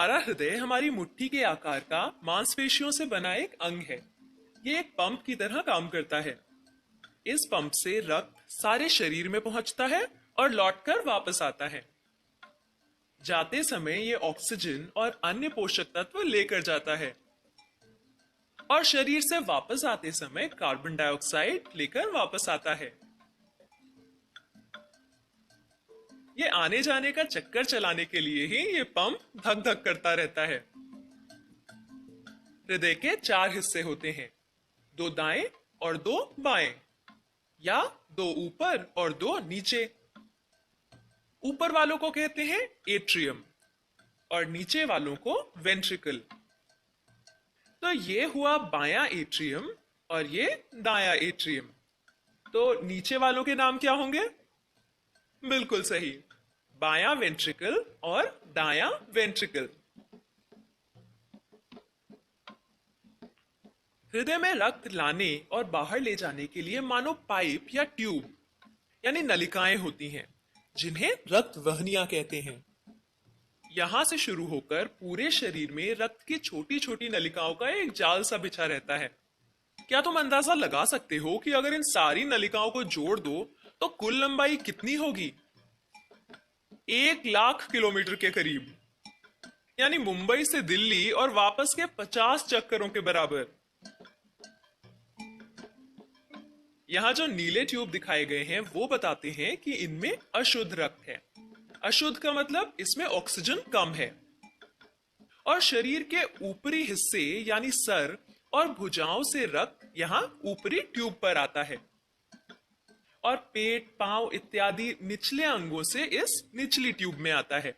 हमारा हृदय हमारी मुट्ठी के आकार का मांसपेशियों से बना एक अंग है। ये एक पंप की तरह काम करता है। इस पंप से रक्त सारे शरीर में पहुंचता है और लौटकर वापस आता है। जाते समय ये ऑक्सीजन और अन्य पोषक तत्व लेकर जाता है और शरीर से वापस आते समय कार्बन डाइऑक्साइड लेकर वापस आता है। ये आने जाने का चक्कर चलाने के लिए ही ये पंप धक धक करता रहता है। हृदय के 4 हिस्से होते हैं, 2 दाएं और 2 बाएं, या 2 ऊपर और 2 नीचे। ऊपर वालों को कहते हैं एट्रियम और नीचे वालों को वेंट्रिकल। तो ये हुआ बायां एट्रियम और ये दायां एट्रियम। तो नीचे वालों के नाम क्या होंगे? बिल्कुल सही, बायां वेंट्रिकल और दायां वेंट्रिकल। हृदय में रक्त लाने और बाहर ले जाने के लिए मानो पाइप या ट्यूब यानी नलिकाएं होती हैं, जिन्हें रक्त वहनियां कहते हैं। यहां से शुरू होकर पूरे शरीर में रक्त की छोटी छोटी नलिकाओं का एक जाल सा बिछा रहता है। क्या तुम अंदाजा लगा सकते हो कि अगर इन सारी नलिकाओं को जोड़ दो तो कुल लंबाई कितनी होगी? 1,00,000 किलोमीटर के करीब, यानी मुंबई से दिल्ली और वापस के 50 चक्करों के बराबर। यहाँ जो नीले ट्यूब दिखाए गए हैं वो बताते हैं कि इनमें अशुद्ध रक्त है। अशुद्ध का मतलब इसमें ऑक्सीजन कम है। और शरीर के ऊपरी हिस्से यानी सर और भुजाओं से रक्त यहाँ ऊपरी ट्यूब पर आता है और पेट, पांव इत्यादि निचले अंगों से इस निचली ट्यूब में आता है।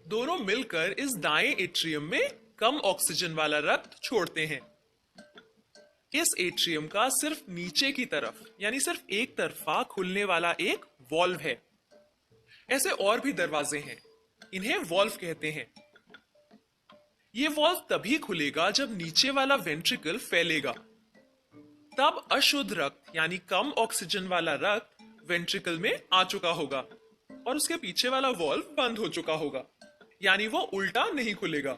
दोनों मिलकर इस दाएं एट्रियम में कम ऑक्सीजन वाला रक्त छोड़ते हैं। इस एट्रियम का सिर्फ नीचे की तरफ यानी सिर्फ एक तरफा खुलने वाला एक वॉल्व है। ऐसे और भी दरवाजे हैं, इन्हें वॉल्व कहते हैं। ये वॉल्व तभी खुलेगा जब नीचे वाला वेंट्रिकल फैलेगा। तब अशुद्ध रक्त यानी कम ऑक्सीजन वाला रक्त वेंट्रिकल में आ चुका होगा और उसके पीछे वाला वॉल्व बंद हो चुका होगा, यानी वो उल्टा नहीं खुलेगा।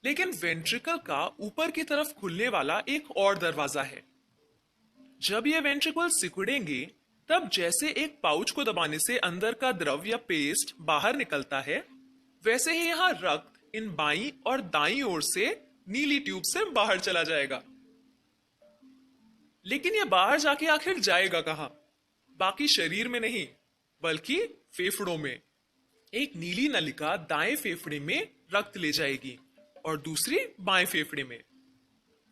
लेकिन वेंट्रिकल का ऊपर की तरफ खुलने वाला एक और दरवाजा है। जब ये वेंट्रिकल सिकुड़ेंगे तब जैसे एक पाउच को दबाने से अंदर का द्रव या पेस्ट बाहर निकलता है, वैसे ही यहाँ रक्त इन बाईं और दाईं ओर से नीली ट्यूब से बाहर चला जाएगा। लेकिन ये बाहर जाके आखिर जाएगा कहां? बाकी शरीर में नहीं, बल्कि फेफड़ों में। एक नीली नलिका दाएं फेफड़े में रक्त ले जाएगी और दूसरी बाएं फेफड़े में।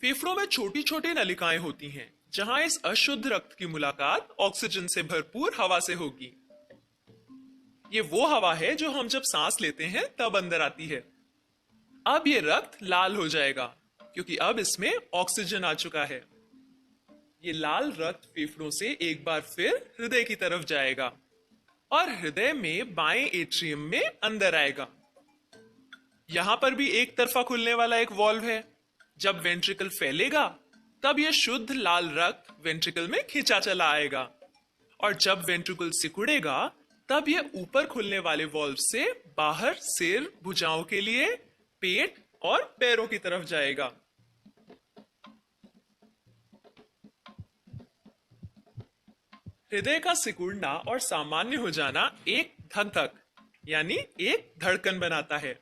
फेफड़ों में छोटी छोटी नलिकाएं होती हैं जहां इस अशुद्ध रक्त की मुलाकात ऑक्सीजन से भरपूर हवा से होगी। ये वो हवा है जो हम जब सांस लेते हैं तब अंदर आती है। अब ये रक्त लाल हो जाएगा क्योंकि अब इसमें ऑक्सीजन आ चुका है। ये लाल रक्त फेफड़ों से एक बार फिर हृदय की तरफ जाएगा और हृदय में बाएं एट्रियम में अंदर आएगा। यहां पर भी एक तरफा खुलने वाला एक वॉल्व है। जब वेंट्रिकल फैलेगा तब यह शुद्ध लाल रक्त वेंट्रिकल में खींचा चला आएगा और जब वेंट्रिकल सिकुड़ेगा तब यह ऊपर खुलने वाले वॉल्व से बाहर सिर, भुजाओं के लिए, पेट और पैरों की तरफ जाएगा। हृदय का सिकुड़ना और सामान्य हो जाना एक धक धक यानी एक धड़कन बनाता है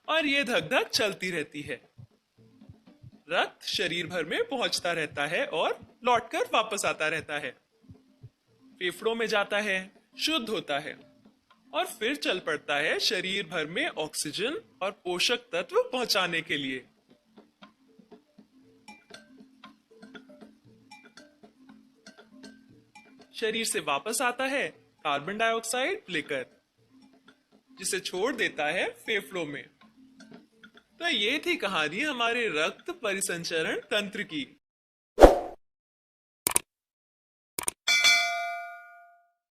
और यह धक धक चलती रहती है। रक्त शरीर भर में पहुंचता रहता है और लौटकर वापस आता रहता है। फेफड़ों में जाता है, शुद्ध होता है और फिर चल पड़ता है शरीर भर में ऑक्सीजन और पोषक तत्व पहुंचाने के लिए। शरीर से वापस आता है कार्बन डाइऑक्साइड लेकर, जिसे छोड़ देता है फेफड़ों में। तो ये थी कहानी हमारे रक्त परिसंचरण तंत्र की।